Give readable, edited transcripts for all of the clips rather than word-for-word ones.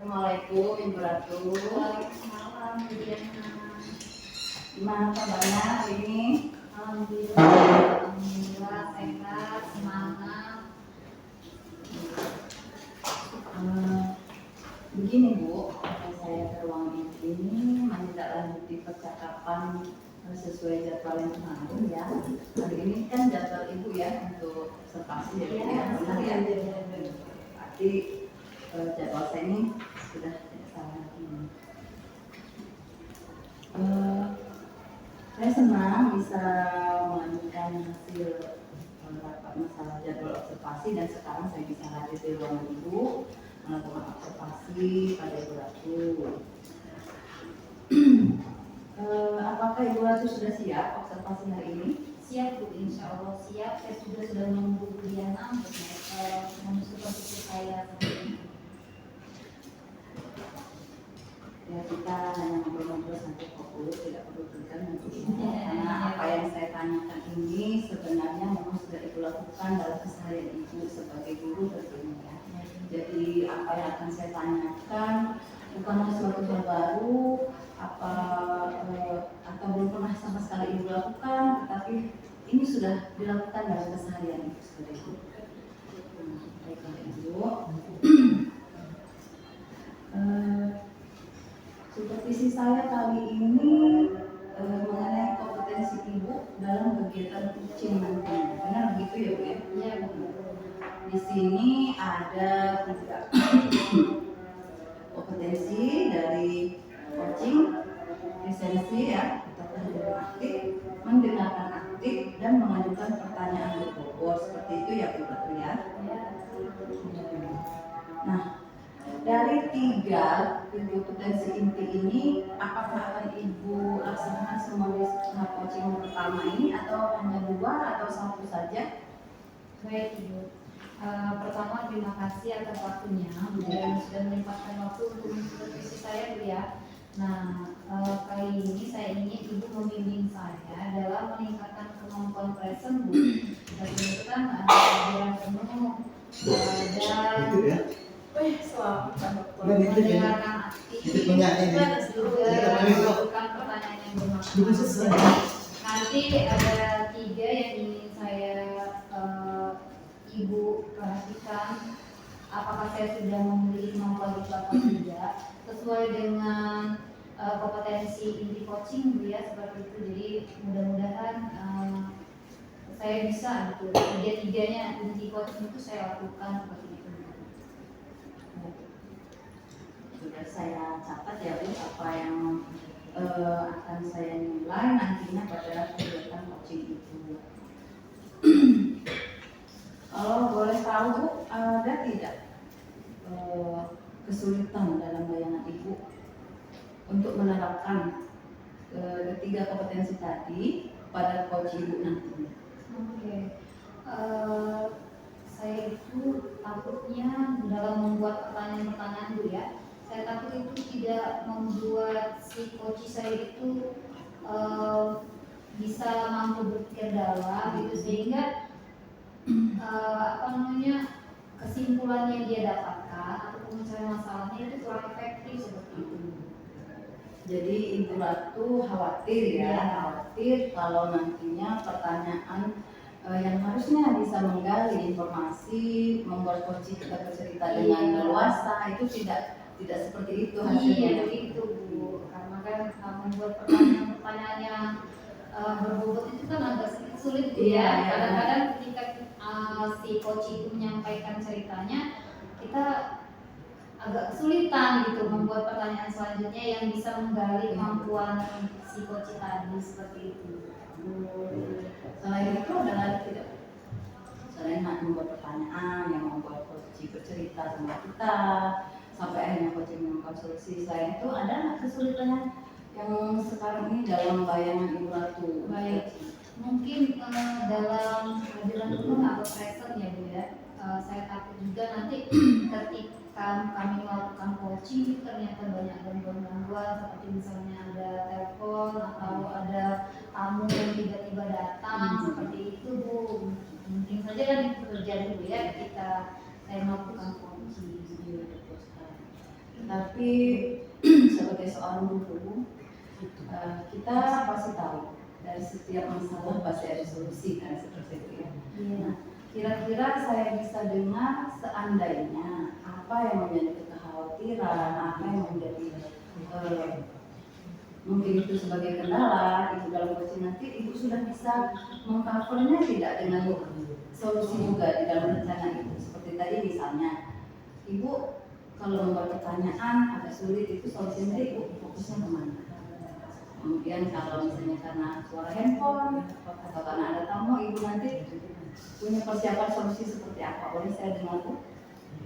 Assalamualaikum Ibu Ratu. Waalaikumsalam Bu Diana. Gimana kabarnya hari ini? Alhamdulillah sehat, semangat. Begini Bu, saya ke ruang ini menindaklanjuti percakapan sesuai jadwal yang kemarin ya. Hari ini kan jadwal Ibu ya untuk observasi ya, benar ya. Berarti jadwal saya ini sudah tidak salah ini. Saya senang bisa melanjutkan hasil rapat masalah jadwal observasi dan sekarang saya bisa hadir di ruangan Ibu melakukan observasi pada Ibu Ratu. Apakah Ibu Ratu sudah siap observasi hari ini? Siap Bu, insya Allah siap. Saya sudah menunggu Bu Diana untuk menyusun saya seperti ini. Ya, kita hanya ngobrol-ngobrol sampai fokus, tidak perlu tegang nanti karena apa yang saya tanyakan ini sebenarnya memang sudah Ibu lakukan dalam keseharian Ibu sebagai guru tentunya ya. Jadi apa yang akan saya tanyakan bukanlah suatu hal baru atau belum pernah sama sekali Ibu lakukan, tetapi ini sudah dilakukan dalam keseharian Ibu sebagai guru. Baiklah Ibu. Supervisi saya kali ini mengenai kompetensi Ibu dalam kegiatan coaching nanti. Benar begitu ya Bu ya? Iya Bu. Di sini ada 3 kompetensi dari coaching, presensi ya, kita pelajari aktif, mendengarkan aktif, dan mengajukan pertanyaan berbobot. Seperti itu ya Bu Ratu ya. Nah, dari 3 kompetensi inti ini, apakah akan Ibu laksanakan semua di tahap coaching pertama ini atau hanya 2 atau 1 saja? Baik Ibu. Pertama terima kasih atas waktunya Bu Diana sudah menyempatkan waktu untuk supervisi saya Bu ya. Nah kali ini saya ingin Ibu membimbing saya dalam meningkatkan kemampuan present Bu. Dan itu kan ada pelajaran penuh dan mendengarkan aktif juga melakukan pertanyaan yang bermakna. Nanti ada 3 yang ingin saya Ibu perhatikan, apakah saya sudah memiliki kemampuan itu atau tidak sesuai dengan kompetensi inti coaching Bu ya, seperti itu. Jadi mudah-mudahan saya bisa gitu, 3-tiganya inti coaching itu saya lakukan seperti itu. Sudah saya catat ya Bu apa yang akan saya nilai nantinya pada kegiatan coaching itu. Kalau boleh tahu Bu, ada tidak kesulitan dalam bayangan Ibu untuk menerapkan ketiga kompetensi tadi pada coach Ibu nantinya? Oke. Saya itu takutnya dalam membuat pertanyaan-pertanyaan Bu ya, saya takut itu tidak membuat si coach saya itu bisa mampu berpikir dalam gitu, sehingga kesimpulan yang dia dapatkan atau pemecahan masalahnya itu kurang efektif seperti itu. Jadi Ibu Ratu khawatir ya, khawatir kalau nantinya pertanyaan yang harusnya bisa menggali informasi, membuat coach kita bercerita dengan leluasa, itu tidak seperti itu hasilnya. Iya begitu Bu, karena kan membuat pertanyaan-pertanyaan yang berbobot itu kan agak sedikit sulit Bu ya. Kadang-kadang ketika si coach itu menyampaikan ceritanya, kita agak kesulitan gitu membuat pertanyaan selanjutnya yang bisa menggali kemampuan si coach tadi seperti itu. Selain itu ada lagi tidak? Selain membuat pertanyaan yang membuat coach bercerita sama kita sampai akhirnya coach menemukan solusi, selain itu ada nggak kesulitan yang sekarang ini dalam bayangan Ibu Ratu? Baik, mungkin dalam kehadiran penuh atau present ya Bu ya. Saya takut juga nanti ketika kami melakukan coaching ternyata banyak gangguan-gangguan seperti misalnya ada telepon atau ada tamu yang tiba-tiba datang seperti itu Bu. Mungkin saja kan itu terjadi Bu ya ketika saya melakukan coaching. Tapi sebagai seorang guru, kita pasti tahu dari setiap masalah pasti ada solusi kan, seperti itu ya. Nah, kira-kira saya bisa dengar seandainya apa yang menjadi kekhawatiran, apa yang menjadi mungkin itu sebagai kendala itu dalam coaching, nanti ibu sudah bisa mengcovernya tidak dengan solusi juga di dalam rencana itu. Seperti tadi misalnya, ibu kalau membuat pertanyaan agak sulit, itu solusinya ibu fokusnya kemana? Kemudian kalau misalnya karena suara handphone atau karena ada tamu, ibu nanti punya persiapan solusi seperti apa? Boleh saya dengar Bu?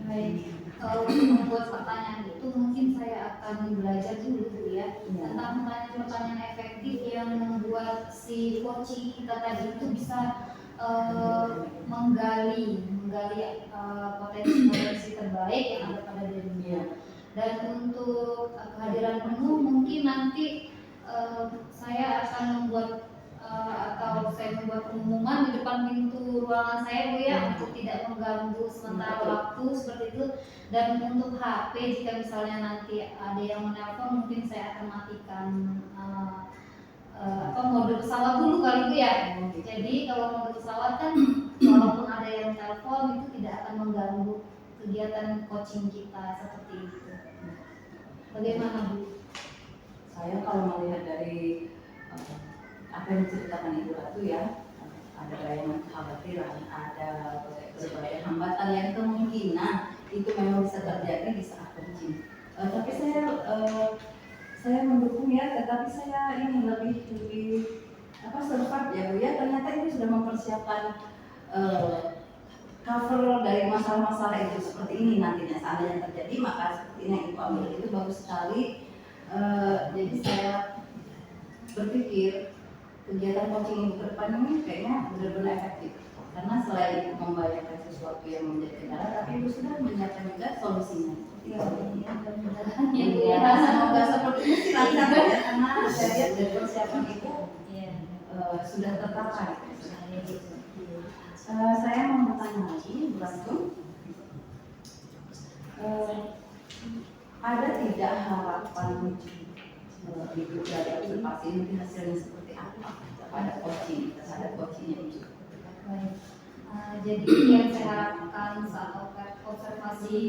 Baik, kalau untuk membuat pertanyaan itu mungkin saya akan belajar dulu ya tentang pertanyaan-pertanyaan efektif yang membuat si coaching kita tadi itu bisa menggali potensi-potensi terbaik yang ada pada dirinya. Dan untuk kehadiran penuh mungkin nanti saya akan membuat atau saya membuat pengumuman di depan pintu ruangan saya Bu ya, untuk tidak mengganggu sementara waktu seperti itu. Dan untuk HP, jika misalnya nanti ada yang menelpon, mungkin saya akan matikan mode pesawat dulu kali Bu ya. Jadi kalau mode pesawat kan walaupun ada yang telepon itu tidak akan mengganggu kegiatan coaching kita seperti itu. Bagaimana Bu? Saya kalau melihat dari apa yang diceritakan Ibu Ratu ya, ada bayangan kekhawatiran, ada berbagai hambatan yang kemungkinan itu memang bisa terjadi di saat coaching. Tapi saya mendukung ya, tetapi saya ini lebih survive ya Bu ya. Ternyata itu sudah mempersiapkan cover dari masalah-masalah itu seperti ini nantinya seandainya terjadi, maka seperti ini yang Ibu ambil itu bagus sekali. Jadi saya berpikir kegiatan coaching ke depan ini kayaknya benar-benar efektif, karena selain Ibu membayangkan sesuatu yang menjadi kendala, tapi Ibu sudah menyiapkan juga solusinya. Semoga seperti ini sih lancar ya, karena saya lihat dari persiapan Ibu sudah tertata. Saya mau bertanya lagi, Bu Ratu, ada tidak harapan Ibu dari observasi ini hasilnya seperti apa pada coaching, terhadap coachingnya Ibu? Jadi yang saya harapkan saat observasi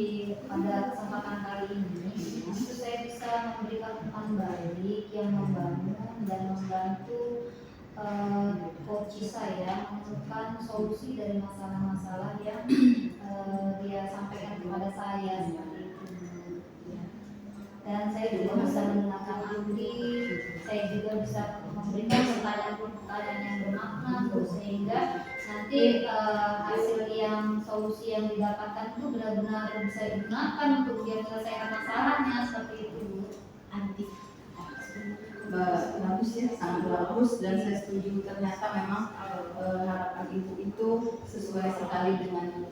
pada kesempatan kali ini itu saya bisa memberikan umpan balik yang membangun dan membantu coach saya menemukan solusi dari masalah-masalah yang dia sampaikan kepada saya seperti itu. Dan saya juga bisa mendengarkan ahli, saya juga bisa memberikan pertanyaan-pertanyaan yang bermakna, sehingga nanti hasil yang solusi yang didapatkan itu benar-benar bisa digunakan untuk dia menyelesaikan masalahnya seperti itu. Anti. Bagus ya, sangat bagus, dan saya setuju. Ternyata memang harapan Ibu itu sesuai sekali dengan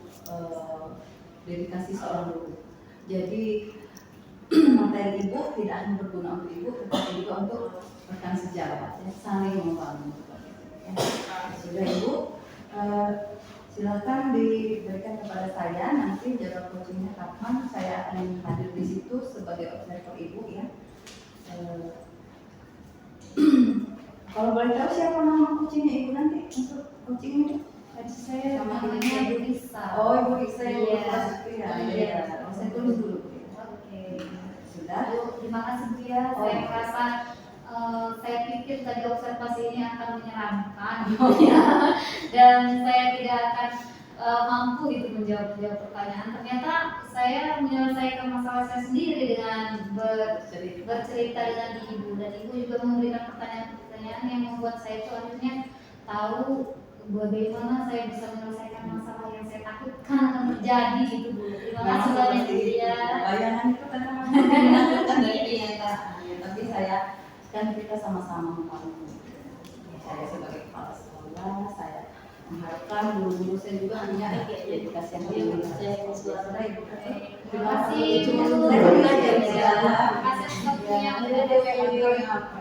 dedikasi seorang guru. Jadi materi Ibu tidak hanya berguna untuk Ibu, tetapi juga untuk rekan sejawat, ya, saling membangun. Ya. Sudah Ibu, silakan diberikan kepada saya nanti jadwal coachingnya kapan. Saya akan hadir di situ sebagai observer Ibu ya. Kalau boleh tahu siapa nama coachingnya Ibu nanti untuk coaching ini? Saya namanya Ibu Risa. Oh, Ibu Risa yang Iya. Saya tulis dulu. Oke. Sudah. Terima kasih Bu ya. Saya merasa saya pikir tadi observasi ini akan menyeramkan ya. Dan saya tidak akan mampu itu menjawab pertanyaan. Ternyata saya menyelesaikan masalah saya sendiri dengan bercerita dengan Ibu, dan Ibu juga memberikan pertanyaan-pertanyaan yang membuat saya itu akhirnya tahu bagaimana saya bisa menyelesaikan masalah yang saya takutkan akan terjadi gitu Bu. Terima kasih banyak Bu ya. Bayangan itu kadang menakutkan dari kenyataan, tapi kita sama-sama membangun. Saya sebagai kepala sekolah, saya mengharapkan guru-guru saya juga punya dedikasi yang tinggi. Terima kasih. Terima kasih. Terima kasih.